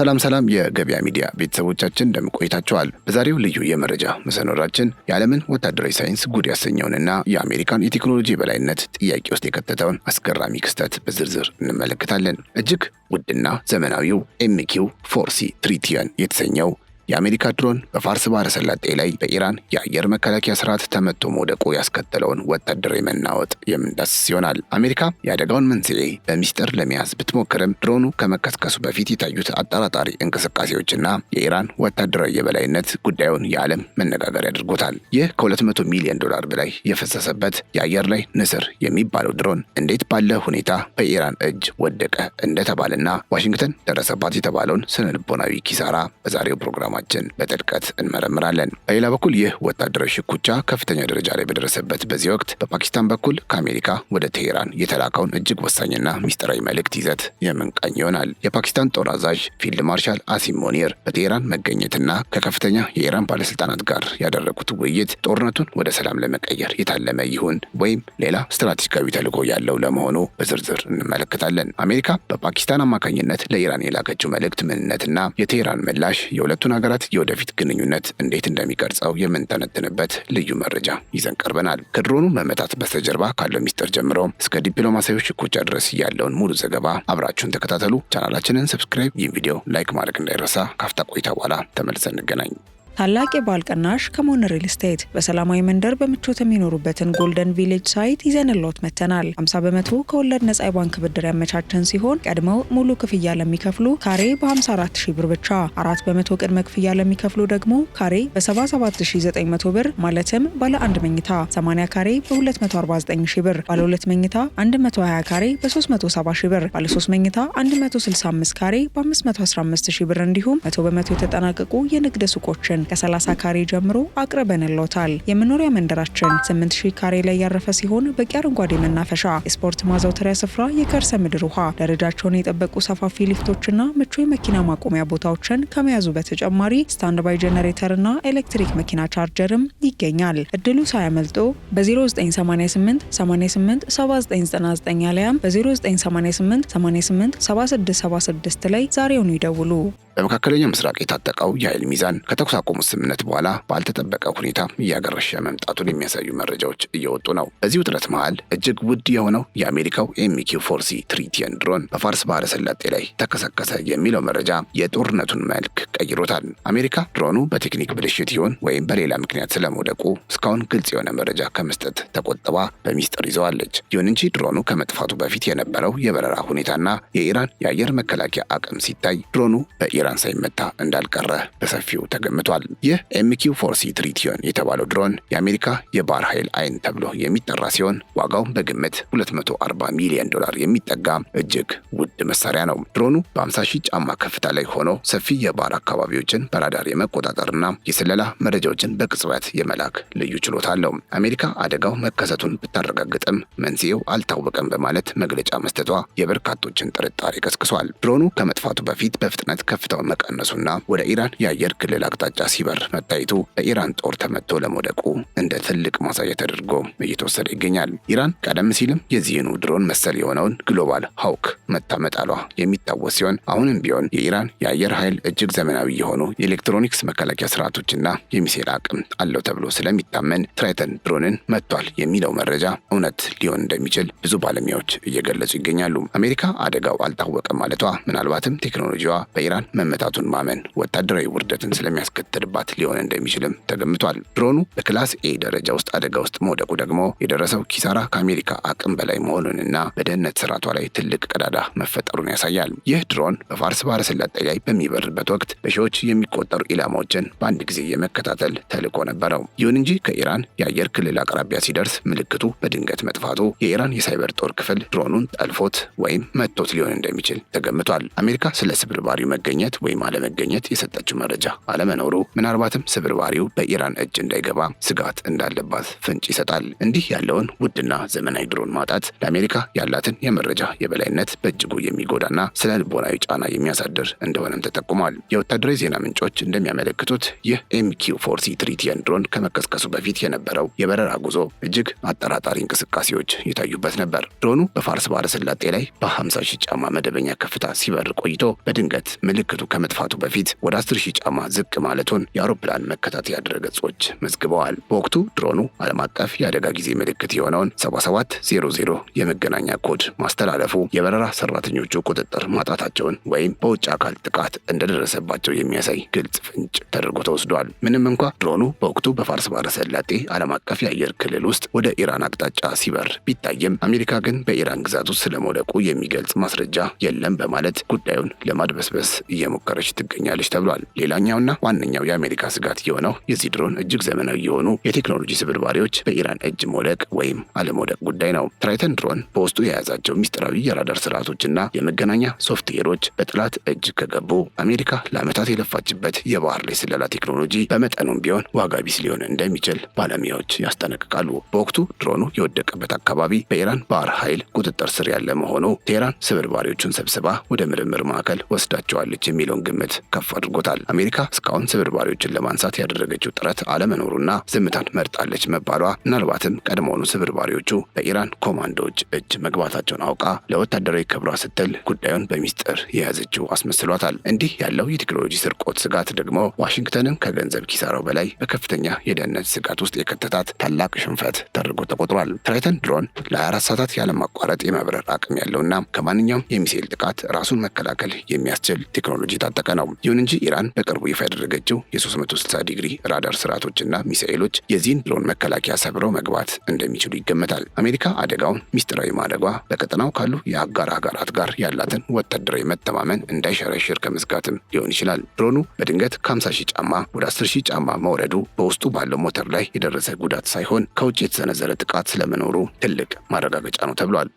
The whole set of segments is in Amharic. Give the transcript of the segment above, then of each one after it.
ሰላም የገበያ ሚዲያ ቤተሰቦቻችን እንደምቆይታችኋል። በዛሬው ልዩ የመረጃ መሰናዷችን የዓለምን ወታደራዊ ሳይንስ ጉድ ያሰኘውንና የአሜሪካን የቴክኖሎጂ የበላይነት ጥያቄ ውስጥ የከተተውን አስገራሚ ክስተት በዝርዝር እንመለከታለን። እጅግ ውድና ዘመናዊው MQ-4C ትሪቲየን የተሰኘው የአሜሪካ ድሮን በፋርስ ባህረ ሰላጤ ላይ በኢራን የአየር መከላከያ ስርዓት ተመቶ መውደቁ ያስከተለውን ወታደራዊ መናወጥ የምንዳስስ ይሆናል። አሜሪካ የአደጋውን መንስኤ በሚስጥር ለመያዝ ብትሞክርም ድሮኑ ከመከስከሱ በፊት የታዩት አጠራጣሪ እንቅስቃሴዎችና የኢራን ወታደራዊ የበላይነት ጉዳዩን የዓለም መነጋገሪያ አድርጎታል። ይህ ከ200 ሚሊዮን ዶላር በላይ የፈሰሰበት የአየር ላይ ንስር የሚባለው ድሮን እንዴት ባለ ሁኔታ በኢራን እጅ ወደቀ እንደተባለና ዋሽንግተን ደረሰባት የተባለውን ስነልቦናዊ ኪሳራ በዛሬው ፕሮግራማ በጥልቀት እንመረምራለን። በሌላ በኩል ይህ ወታደራዊ ሽኩቻ ከፍተኛ ደረጃ ላይ በደረሰበት በዚህ ወቅት በፓኪስታን በኩል ከአሜሪካ ወደ ቴሄራን የተላከውን እጅግ ወሳኝና ሚስጥራዊ መልእክት ይዘት የምንቃኝ ይሆናል። የፓኪስታን ጦር አዛዥ ፊልድ ማርሻል አሲም ሞኒር በቴሄራን መገኘትና ከከፍተኛ የኢራን ባለስልጣናት ጋር ያደረጉት ውይይት ጦርነቱን ወደ ሰላም ለመቀየር የታለመ ይሁን ወይም ሌላ ስትራቴጂካዊ ተልዕኮ ያለው ለመሆኑ በዝርዝር እንመለከታለን። አሜሪካ በፓኪስታን አማካኝነት ለኢራን የላከችው መልእክት ምንነትና የቴሄራን ምላሽ የሁለቱን ሀገራት የወደፊት ግንኙነት እንዴት እንደሚቀርጸው የምንተነትንበት ልዩ መረጃ ይዘን ቀርበናል። ከድሮኑ መመታት በስተጀርባ ካለው ሚስጥር ጀምሮ እስከ ዲፕሎማሲያዊ ሽኩቻ ድረስ ያለውን ሙሉ ዘገባ አብራችሁን ተከታተሉ። ቻናላችንን ሰብስክራይብ፣ ይህን ቪዲዮ ላይክ ማድረግ እንዳይረሳ። ካፍታ ቆይታ በኋላ ተመልሰን እንገናኝ። ታላቅ የበዓል ቅናሽ ከሞን ሪል ስቴት በሰላማዊ መንደር በምቾት የሚኖሩበትን ጎልደን ቪሌጅ ሳይት ይዘንልዎት መጥተናል። 50% ከወለድ ነጻ የባንክ ብድር ያመቻቸን ሲሆን ቀድመው ሙሉ ክፍያ ለሚከፍሉ ካሬ በ54000 ብር ብቻ፣ 4% ቅድመ ክፍያ ለሚከፍሉ ደግሞ ካሬ በ77900 ብር ማለትም ባለ 1 መኝታ 80 ካሬ በ249000 ብር፣ ባለ 2 መኝታ 120 ካሬ በ370000 ብር፣ ባለ 3 መኝታ 165 ካሬ በ515000 ብር እንዲሁም 100% የተጠናቀቁ የንግድ ሱቆችን ከ30 ካሬ ጀምሮ አቅርበንልዎታል። የመኖሪያ መንደራችን 8000 ካሬ ላይ ያረፈ ሲሆን በቂ አረንጓዴ መናፈሻ፣ የስፖርት ማዘውተሪያ ስፍራ፣ የከርሰ ምድር ውሃ፣ ደረጃቸውን የጠበቁ ሰፋፊ ሊፍቶችና ምቹ የመኪና ማቆሚያ ቦታዎችን ከመያዙ በተጨማሪ ስታንድ ባይ ጀነሬተርና ኤሌክትሪክ መኪና ቻርጀርም ይገኛል። እድሉ ሳያመልጦ በ0988 88 7999 አሊያም በ0988 88 7676 ላይ ዛሬውኑ ይደውሉ። በመካከለኛው ምስራቅ የታጠቀው የኃይል ሚዛን ከተኩስ አቁሙ ስምምነት በኋላ ባልተጠበቀ ሁኔታ እያገረሸ መምጣቱን የሚያሳዩ መረጃዎች እየወጡ ነው። በዚህ ውጥረት መሃል እጅግ ውድ የሆነው የአሜሪካው MQ-4C ትሪቲየን ድሮን በፋርስ ባህረ ሰላጤ ላይ ተከሰከሰ የሚለው መረጃ የጦርነቱን መልክ ቀይሮታል። አሜሪካ ድሮኑ በቴክኒክ ብልሽት ይሆን ወይም በሌላ ምክንያት ስለመውደቁ እስካሁን ግልጽ የሆነ መረጃ ከመስጠት ተቆጥባ በሚስጥር ይዘዋለች። ይሁን እንጂ ድሮኑ ከመጥፋቱ በፊት የነበረው የበረራ ሁኔታና የኢራን የአየር መከላከያ አቅም ሲታይ ድሮኑ በኢራን ሳይመታ እንዳልቀረ በሰፊው ተገምቷል። ይህ MQ-4C ትሪቲየን የተባለው ድሮን የአሜሪካ የባህር ኃይል አይን ተብሎ የሚጠራ ሲሆን ዋጋው በግምት 240 ሚሊዮን ዶላር የሚጠጋ እጅግ ውድ መሳሪያ ነው። ድሮኑ በ50,000 ጫማ ከፍታ ላይ ሆኖ ሰፊ የባህር አካባቢዎችን በራዳር የመቆጣጠርና የስለላ መረጃዎችን በቅጽበት የመላክ ልዩ ችሎታ አለው። አሜሪካ አደጋው መከሰቱን ብታረጋግጥም መንስኤው አልታወቀም በማለት መግለጫ መስጠቷ የበርካቶችን ጥርጣሬ ቀስቅሷል። ድሮኑ ከመጥፋቱ በፊት በፍጥነት ከፍታውን መቀነሱና ወደ ኢራን የአየር ክልል አቅጣጫ ሲበር መታየቱ በኢራን ጦር ተመቶ ለመውደቁ እንደ ትልቅ ማሳያ ተደርጎ እየተወሰደ ይገኛል። ኢራን ቀደም ሲልም የዚህኑ ድሮን መሰል የሆነውን ግሎባል ሃውክ መታመጣሏ የሚታወስ ሲሆን አሁንም ቢሆን የኢራን የአየር ኃይል እጅግ ዘመናዊ የሆኑ የኤሌክትሮኒክስ መከላከያ ስርዓቶችና የሚሳኤል አቅም አለው ተብሎ ስለሚታመን ትራይተን ድሮንን መጥቷል የሚለው መረጃ እውነት ሊሆን እንደሚችል ብዙ ባለሙያዎች እየገለጹ ይገኛሉ። አሜሪካ አደጋው አልታወቀም ማለቷ ምናልባትም ቴክኖሎጂዋ በኢራን መመታቱን ማመን ወታደራዊ ውርደትን ስለሚያስከትልባት ሊሆን እንደሚችልም ተገምቷል። ድሮኑ በክላስ ኤ ደረጃ ውስጥ አደጋ ውስጥ መውደቁ ደግሞ የደረሰው ኪሳራ ከአሜሪካ አቅም በላይ መሆኑንና በደህንነት ስርዓቷ ላይ ትልቅ ቀዳዳ መፈጠሩን ያሳያል። ይህ ድሮን በፋርስ ባህረ ሰላጤ ላይ በሚበርበት ወቅት በሺዎች የሚቆጠሩ ኢላማዎችን በአንድ ጊዜ የመከታተል ተልዕኮ ነበረው። ይሁን እንጂ ከኢራን የአየር ክልል አቅራቢያ ሲደርስ ምልክቱ በድንገት መጥፋቱ የኢራን የሳይበር ጦር ክፍል ድሮኑን ጠልፎት ወይም መጥቶት ሊሆን እንደሚችል ተገምቷል። አሜሪካ ስለ ስብርባሪው መገኘት ወይም አለመገኘት የሰጠችው መረጃ አለመኖሩ ምናልባትም ስብርባሪው በኢራን እጅ እንዳይገባ ስጋት እንዳለባት ፍንጭ ይሰጣል። እንዲህ ያለውን ውድና ዘመናዊ ድሮን ማጣት ለአሜሪካ ያላትን የመረጃ የበላይነት በእጅጉ የሚጎዳና ስነ ልቦናዊ ጫና የሚያሳድር እንደሆነም ተጠቁሟል። የወታደራዊ ዜና ምንጮች እንደሚያመለክቱት ይህ MQ-4C ትሪቲየን ድሮን ከመቀስቀሱ በፊት የነበረው የበረራ ጉዞ እጅግ አጠራጣሪ እንቅስቃሴዎች የታዩበት ነበር። ድሮኑ በፋርስ ባህረ ሰላጤ ላይ በ50 ሺህ ጫማ መደበኛ ከፍታ ሲበር ቆይቶ በድንገት ምልክቱ ከመጥፋቱ በፊት ወደ 10 ሺህ ጫማ ዝቅ ማለቱን የአውሮፕላን መከታተያ ድረገጾች መዝግበዋል። በወቅቱ ድሮኑ ዓለም አቀፍ የአደጋ ጊዜ ምልክት የሆነውን 7700 የመገናኛ ኮድ ማስተላለፉ የበረራ ሰራተኞቹ ቁጥጥር ማጣታቸውን ወይም በውጭ አካል ጥቃት እንደደረሰባቸው የሚያሳይ ግልጽ ፍንጭ ተደርጎ ተወስዷል። ምንም እንኳ ድሮኑ በወቅቱ በፋርስ ባህረ ሰላጤ ዓለም አቀፍ የአየር ክልል ውስጥ ወደ ኢራን አቅጣጫ ሲበር ቢታይም አሜሪካ ግን በኢራን ግዛት ውስጥ ስለመውደቁ የሚገልጽ ማስረጃ የለም በማለት ጉዳዩን ለማድበስበስ እየሞከረች ትገኛለች ተብሏል። ሌላኛውና ዋነኛው የአሜሪካ ስጋት የሆነው የዚህ ድሮን እጅግ ዘመናዊ የሆኑ የቴክኖሎጂ ስብርባሪዎች በኢራን እጅ መውደቅ ወይም አለመውደቅ ጉዳይ ነው። ትራይተን ድሮን በውስጡ የያዛቸው ሚስጥራዊ የራዳር ስርዓቶችና የመገናኛ ሶፍትዌሮች በጠላት እጅ ከገቡ አሜሪካ ለዓመታት የለፋችበት የባህር ላይ ስለላ ቴክኖሎጂ በመጠኑም ቢሆን ዋጋ ቢስ ሊሆን እንደሚችል ባለሙያዎች ያስጠነቅቃሉ። በወቅቱ ድሮኑ የወደቀበት አካባቢ በኢራን ባህር ኃይል ቁጥጥር ስር ያለ መሆኑ ቴህራን ስብርባሪዎቹን ሰብስባ ወደ ምርምር ማዕከል ወስዳቸዋለች የሚለውን ግምት ከፍ አድርጎታል። አሜሪካ እስካሁን ስብርባሪዎችን ለማንሳት ያደረገችው ጥረት አለመኖሩና ዝምታን መርጣለች መባሏ ምናልባትም ቀድሞውኑ ስብርባሪዎቹ በኢራን ኮማንዶዎች እጅ መግባታቸውን አውቃ ለወታደራዊ ክብሯ ስትል ጉዳዩን በሚስጥር የያዘችው አስመስሏታል። እንዲህ ያለው የቴክኖሎጂ ስርቆት ስጋት ደግሞ ዋሽንግተንን ከገንዘብ ኪሳራው በላይ በከፍተኛ የደህንነት ስጋት ውስጥ የከተታት ታላቅ ሽንፈት ተደርጎ ተቆጥሯል። ትራይተን ድሮን ለ24 ሰዓታት ያለማቋረጥ የመብረር አቅም ያለውና ከማንኛውም የሚሳኤል ጥቃት ራሱን መከላከል የሚያስችል ቴክኖሎጂ የታጠቀ ነው። ይሁን እንጂ ኢራን በቅርቡ ይፋ ያደረገችው የ360 ዲግሪ ራዳር ስርዓቶችና ሚሳኤሎች የዚህን ድሮን መከላከያ ሰብረው መግባት እንደሚችሉ ይገመታል። አሜሪካ አደጋውን ሚስጥራዊ ማድረጓ በቀጠናው ካሉ የአጋር ሀገራት ጋር ያላትን ወታደራዊ መተማመን እንዳይሸረሽር ከመስጋትም ሊሆን ይችላል። ድሮኑ በድንገት ከ50 ሺህ ጫማ ወደ 10 ሺህ ጫማ መውረዱ በውስጡ ባለው ሞተር ላይ የደረሰ ጉዳት ሳይሆን ከውጭ የተሰነዘረ ጥቃት ስለመኖሩ ትልቅ ማረጋገጫ ነው ተብሏል።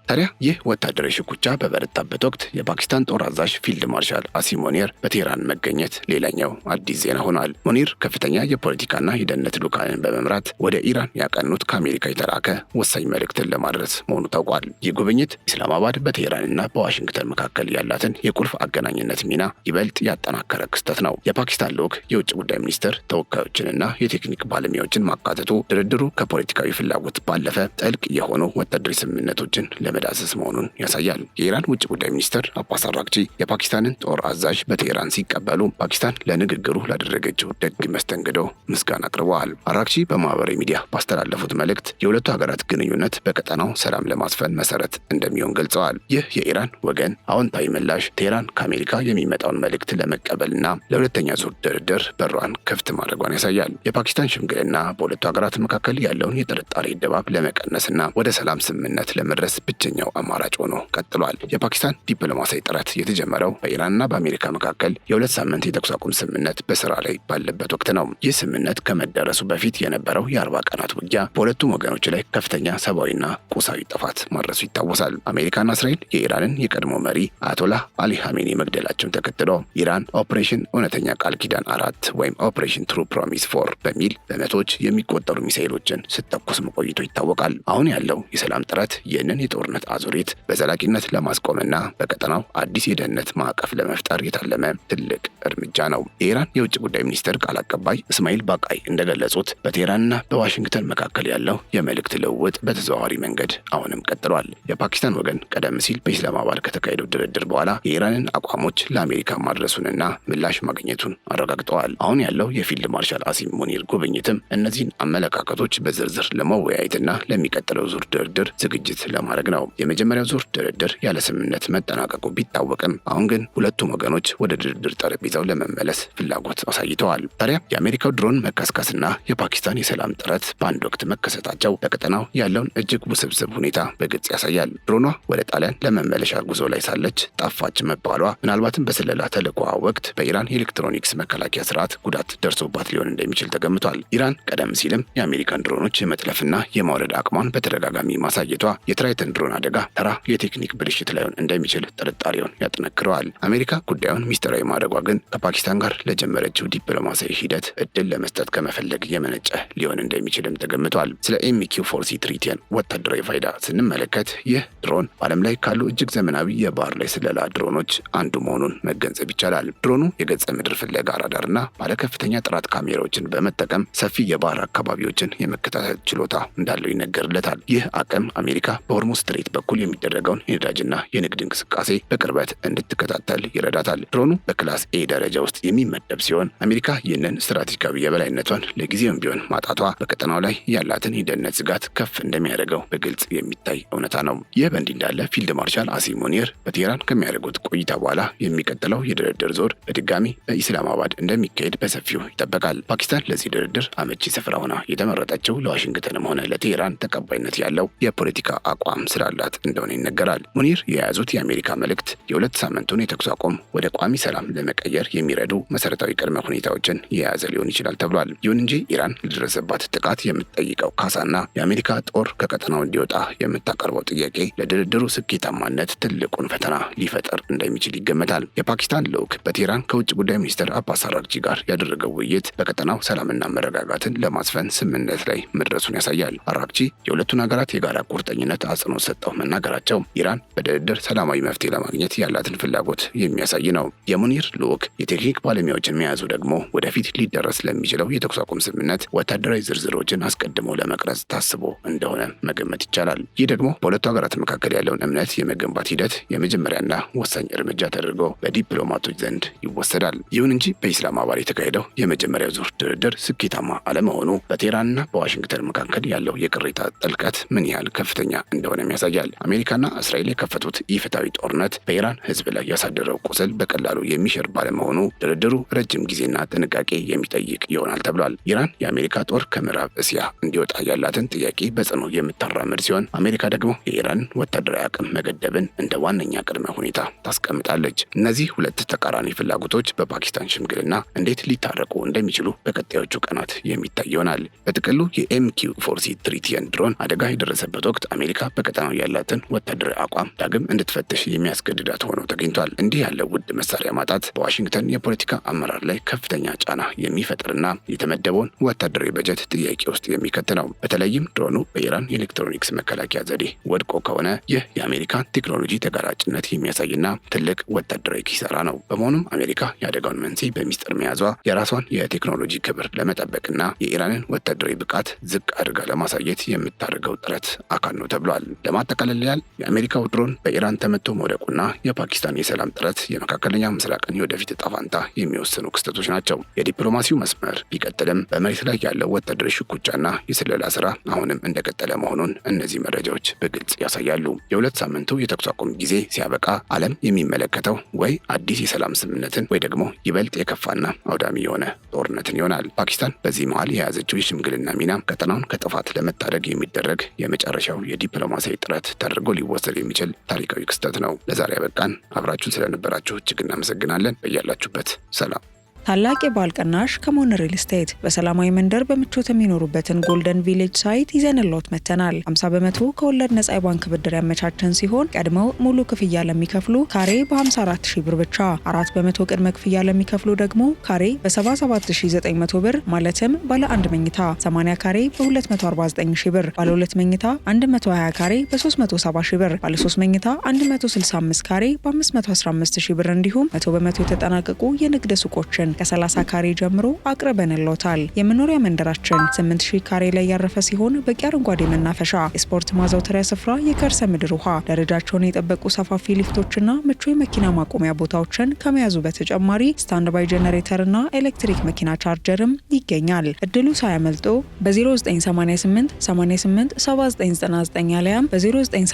ታዲያ ይህ ወታደራዊ ሽኩቻ በበረታበት ወቅት የፓኪስታን ጦር አዛዥ ፊልድ ማርሻል አሲም ሙኒር በቴህራን መገኘት ሌላኛው አዲስ ዜና ሆኗል። ሙኒር ከፍተኛ የፖለቲካና የደህንነት ልዑካንን በመምራት ወደ ኢራን ያቀኑት ከአሜሪካ የተላከ ወሳኝ መልእክትን ለማድረስ መሆኑ ታውቋል። ይህ ጉብኝት ኢስላማባድ በቴህራንና በዋሽንግተን መካከል ያላትን የቁልፍ አገናኝነት ሚና ይበልጥ ያጠናከረ ክስተት ነው። የፓኪስታን ልዑክ የውጭ ጉዳይ ሚኒስትር ተወካዮችንና የቴክኒክ ባለሙያዎችን ማካተቱ ድርድሩ ከፖለቲካዊ ፍላጎት ባለፈ ጥልቅ የሆኑ ወታደራዊ ስምምነቶችን ለመዳሰስ መሆኑን ያሳያል። የኢራን ውጭ ጉዳይ ሚኒስትር አባስ አራግቺ የፓኪስታንን ጦር አዛዥ በቴህራን ሲቀበሉ ፓኪስታን ለንግግሩ ላደረገችው ደግ መስተንግዶ ምስጋና አቅርበዋል። አራግቺ በማህበራዊ ሚዲያ ባስተላለፉት መልእክት የሁለቱ ሀገራት ግንኙነት በቀጠናው ሰላም ለማስፈን መሰረት እንደሚሆን ገልጸዋል። ይህ የኢራን ወገን አዎንታዊ ምላሽ ቴህራን ከአሜሪካ የሚመጣውን መልእክት ለመቀበልና ለሁለተኛ ዙር ድርድር በሯን ክፍት ማድረጓን ያሳያል። የፓኪስታን ሽምግልና በሁለቱ ሀገራት መካከል ያለውን የጥርጣሬ ድባብ ለመቀነስና ወደ ሰላም ስምምነት ለመድረስ ብቸኛው አማራጭ ሆኖ ቀጥሏል። የፓኪስታን ዲፕሎማሲያዊ ጥረት የተጀመረው በኢራንና በአሜሪካ መካከል የ2 ሳምንት የተኩስ አቁም ስምምነት በስራ ላይ ባለበት ወቅት ነው። ይህ ስምምነት ከመደረሱ በፊት የነበረው የ40 ቀናት ውጊያ በሁለቱም ወገኖች ላይ ከፍተኛ ሰብአዊና ቁሳዊ ጥፋት ማድረሱ ይታወሳል። አሜሪካና እስራኤል የኢራንን የቀድሞ መሪ አያቶላህ አሊ ኻሜኒ መግደላቸውን ተከትሎ ኢራን ኦፕሬሽን እውነተኛ ቃል ኪዳን 4 ወይም ኦፕሬሽን ትሩ ፕሮሚስ 4 በሚል በመቶዎች የሚቆጠሩ ሚሳኤሎችን ስተኩስ መቆይቶ ይታወቃል። አሁን ያለው የሰላም ጥረት ይህንን የጦርነት አዙሪት በዘላቂነት ለማስቆምና በቀጠናው አዲስ የደህንነት ማዕቀፍ ለመፍጠር የታለመ ትልቅ እርምጃ ነው። የኢራን የውጭ ጉዳይ ሚኒስትር ቃል አቀባይ እስማኤል ባቃይ እንደገለጹት በቴህራንና በዋሽንግተን መካከል ያለው የመልእክት ልውውጥ በተዘዋዋሪ መንገድ አሁንም ቀጥሏል። የፓኪስታን ወገን ቀደም ሲል በኢስላማባድ ከተካሄደው ድርድር በኋላ የኢራንን አቋሞች ለአሜሪካ ማድረሱንና ምላሽ ማግኘቱን አረጋግጠዋል። አሁን ያለው የፊልድ ማርሻል አሲም ሙኒር ጉብኝትም እነዚህን አመለካከቶች በዝርዝር ለመወያየትና ለሚቀጥለው ዙር ድርድር ዝግጅት ለማድረግ ነው። ነው። የመጀመሪያው ዙር ድርድር ያለ ስምምነት መጠናቀቁ ቢታወቅም አሁን ግን ሁለቱም ወገኖች ወደ ድርድር ጠረጴዛው ለመመለስ ፍላጎት አሳይተዋል። ታዲያ የአሜሪካው ድሮን መከስከስና የፓኪስታን የሰላም ጥረት በአንድ ወቅት መከሰታቸው በቀጠናው ያለውን እጅግ ውስብስብ ሁኔታ በግልጽ ያሳያል። ድሮኗ ወደ ጣሊያን ለመመለሻ ጉዞ ላይ ሳለች ጠፋች መባሏ ምናልባትም በስለላ ተልዕኮዋ ወቅት በኢራን የኤሌክትሮኒክስ መከላከያ ስርዓት ጉዳት ደርሶባት ሊሆን እንደሚችል ተገምቷል። ኢራን ቀደም ሲልም የአሜሪካን ድሮኖች የመጥለፍና የማውረድ አቅሟን በተደጋጋሚ ማሳየቷ የትራይተን ድሮን አደጋ ተራ የቴክኒክ ብልሽት ላይሆን እንደሚችል ጥርጣሬውን ያጠነክረዋል። አሜሪካ ጉዳዩን ሚስጥራዊ ማድረጓ ግን ከፓኪስታን ጋር ለጀመረችው ዲፕሎማሲያዊ ሂደት እድል ለመስጠት ከመፈለግ የመነጨ ሊሆን እንደሚችልም ተገምቷል። ስለ MQ-4C ትሪቲየን ወታደራዊ ፋይዳ ስንመለከት ይህ ድሮን በዓለም ላይ ካሉ እጅግ ዘመናዊ የባህር ላይ ስለላ ድሮኖች አንዱ መሆኑን መገንዘብ ይቻላል። ድሮኑ የገጸ ምድር ፍለጋ ራዳርና ባለከፍተኛ ጥራት ካሜራዎችን በመጠቀም ሰፊ የባህር አካባቢዎችን የመከታተል ችሎታ እንዳለው ይነገርለታል። ይህ አቅም አሜሪካ በሆርሙዝ ስትሬት በኩል የሚደረገውን የነዳጅና የንግድ እንቅስቃሴ በቅርበት እንድትከታተል ይረዳታል። ድሮኑ በክላስ ኤ ደረጃ ውስጥ የሚመደብ ሲሆን አሜሪካ ይህንን ስትራቴጂካዊ የበላይነቷን ለጊዜውም ቢሆን ማጣቷ በቀጠናው ላይ ያላትን የደህንነት ስጋት ከፍ እንደሚያደርገው በግልጽ የሚታይ እውነታ ነው። ይህ በእንዲህ እንዳለ ፊልድ ማርሻል አሲም ሙኒር በቴህራን ከሚያደርጉት ቆይታ በኋላ የሚቀጥለው የድርድር ዞር በድጋሚ በኢስላማባድ እንደሚካሄድ በሰፊው ይጠበቃል። ፓኪስታን ለዚህ ድርድር አመቺ ስፍራ ሆና የተመረጠችው ለዋሽንግተንም ሆነ ለቴህራን ተቀባይነት ያለው የፖለቲካ አቋም ስላላት እንደሆነ ይነገራል። ሙኒር የያዙት የአሜሪካ መልእክት የሁለት ሳምንቱን የተኩስ አቁም ወደ ቋሚ ሰላም ለመቀየር የሚረዱ መሰረታዊ ቅድመ ሁኔታዎችን የያዘ ሊሆን ይችላል ተብሏል። ይሁን እንጂ ኢራን ለደረሰባት ጥቃት የምትጠይቀው ካሳና የአሜሪካ ጦር ከቀጠናው እንዲወጣ የምታቀርበው ጥያቄ ለድርድሩ ስኬታማነት ትልቁን ፈተና ሊፈጠር እንደሚችል ይገመታል። የፓኪስታን ልዑክ በቴህራን ከውጭ ጉዳይ ሚኒስትር አባስ አራግቺ ጋር ያደረገው ውይይት በቀጠናው ሰላምና መረጋጋትን ለማስፈን ስምምነት ላይ መድረሱን ያሳያል። አራግቺ የሁለቱን ሀገራት የጋራ ቁርጠኝነት አጽንኦት ሰጠው መናገራቸው ኢራን በድርድር ሰላማዊ መፍትሄ ለማግኘት ያላትን ፍላጎት የሚያሳይ ነው። የሙኒር ልዑክ የቴክኒክ ባለሙያዎችን መያዙ ደግሞ ወደፊት ሊደረስ ለሚችለው የተኩስ አቁም ስምምነት ወታደራዊ ዝርዝሮችን አስቀድሞ ለመቅረጽ ታስቦ እንደሆነ መገመት ይቻላል። ይህ ደግሞ በሁለቱ ሀገራት መካከል ያለውን እምነት የመገንባት ሂደት የመጀመሪያና ወሳኝ እርምጃ ተደርጎ በዲፕሎማቶች ዘንድ ይወሰዳል። ይሁን እንጂ በኢስላማባድ የተካሄደው የመጀመሪያው ዙር ድርድር ስኬታማ አለመሆኑ በቴህራንና በዋሽንግተን መካከል ያለው የቅሬታ ጥልቀት ምን ያህል ከፍተኛ እንደሆነም ያሳያል። አሜሪካና እስራኤል የከፈቱት ኢፍትሐዊ ጦርነት በኢራን ሕዝብ ላይ ያሳደረው ቁስል በቀላሉ የሚሽር ባለመሆኑ ድርድሩ ረጅም ጊዜና ጥንቃቄ የሚጠይቅ ይሆናል ተብሏል። ኢራን የአሜሪካ ጦር ከምዕራብ እስያ እንዲወጣ ያላትን ጥያቄ በጽኑ የምታራምድ ሲሆን አሜሪካ ደግሞ የኢራን ወታደራዊ አቅም መገደብን እንደ ዋነኛ ቅድመ ሁኔታ ታስቀምጣለች። እነዚህ ሁለት ተቃራኒ ፍላጎቶች በፓኪስታን ሽምግልና እንዴት ሊታረቁ እንደሚችሉ በቀጣዮቹ ቀናት የሚታይ ይሆናል። በጥቅሉ የMQ-4C ትሪቲየን ድሮን አደጋ የደረሰበት ወቅት አሜሪካ በቀጠናው ያላትን ወታደራዊ አቋም ዳግም እንድትፈትሽ የሚያስገድዳት ሆኖ ተገኝቷል። እንዲህ ያለው ውድ መሳሪያ ማጣት በዋሽንግተን የፖለቲካ አመራር ላይ ከፍተኛ ጫና የሚፈጥርና የተመደበውን ወታደራዊ በጀት ጥያቄ ውስጥ የሚከት ነው። በተለይም ድሮኑ በኢራን የኤሌክትሮኒክስ መከላከያ ዘዴ ወድቆ ከሆነ ይህ የአሜሪካን ቴክኖሎጂ ተጋራጭነት የሚያሳይና ትልቅ ወታደራዊ ኪሳራ ነው። በመሆኑም አሜሪካ የአደጋውን መንስኤ በሚስጥር መያዟ የራሷን የቴክኖሎጂ ክብር ለመጠበቅና የኢራንን ወታደራዊ ብቃት ዝቅ አድርጋ ለማሳየት የምታደርገው ጥረት አካል ነው ተብሏል። ለማጠቃለል ያህል የአሜሪካው ድሮን በኢራን ተመቶ መውደቁና የፓኪስታን የሰላም ጥረት የመካከለኛ ምስራቅን የወደፊት ዕጣ ፈንታ የሚወስኑ ክስተቶች ናቸው። የዲፕሎማሲው መስመር ቢቀጥልም በመሬት ላይ ያለው ወታደራዊ ሽኩቻና የስለላ ስራ አሁንም እንደቀጠለ መሆኑን እነዚህ መረጃዎች በግልጽ ያሳያሉ። የሁለት ሳምንቱ የተኩስ አቁም ጊዜ ሲያበቃ ዓለም የሚመለከተው ወይ አዲስ የሰላም ስምምነትን ወይ ደግሞ ይበልጥ የከፋና አውዳሚ የሆነ ጦርነትን ይሆናል። ፓኪስታን በዚህ መሃል የያዘችው የሽምግልና ሚና ቀጠናውን ከጥፋት ለመታደግ የሚደረግ የመጨረሻው የዲፕሎማሲያዊ ጥረት ተደርጎ ሊወሰድ የሚችል ታሪካዊ ክስተት ነው። ለዛሬ ያበቃን። አብራችሁን ስለነበራችሁ እጅግ እናመሰግናለን። በያላችሁበት ሰላም። ታላቅ የበዓል ቅናሽ ከሞን ሪል ስቴት በሰላማዊ መንደር በምቾት የሚኖሩበትን ጎልደን ቪሌጅ ሳይት ይዘንልዎት መጥተናል። 50% ከወለድ ነጻ የባንክ ብድር ያመቻቸን ሲሆን ቀድመው ሙሉ ክፍያ ለሚከፍሉ ካሬ በ54000 ብር ብቻ፣ 4% ቅድመ ክፍያ ለሚከፍሉ ደግሞ ካሬ በ77900 ብር ማለትም ባለ 1 መኝታ 80 ካሬ በ249000 ብር፣ ባለ 2 መኝታ 120 ካሬ በ370000 ብር፣ ባለ 3 መኝታ 165 ካሬ በ515000 ብር እንዲሁም 100% የተጠናቀቁ የንግድ ሱቆችን ከ30 ካሬ ጀምሮ አቅርበንልዎታል። የመኖሪያ መንደራችን 8000 ካሬ ላይ ያረፈ ሲሆን በቂ አረንጓዴ መናፈሻ፣ የስፖርት ማዘውተሪያ ስፍራ፣ የከርሰ ምድር ውሃ፣ ደረጃቸውን የጠበቁ ሰፋፊ ሊፍቶችና ምቹ የመኪና ማቆሚያ ቦታዎችን ከመያዙ በተጨማሪ ስታንድ ባይ ጄኔሬተርና ኤሌክትሪክ መኪና ቻርጀርም ይገኛል። እድሉ ሳያመልጦ በ0988 88 7999 አሊያም በ0988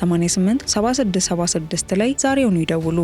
88 7676 ላይ ዛሬውኑ ይደውሉ።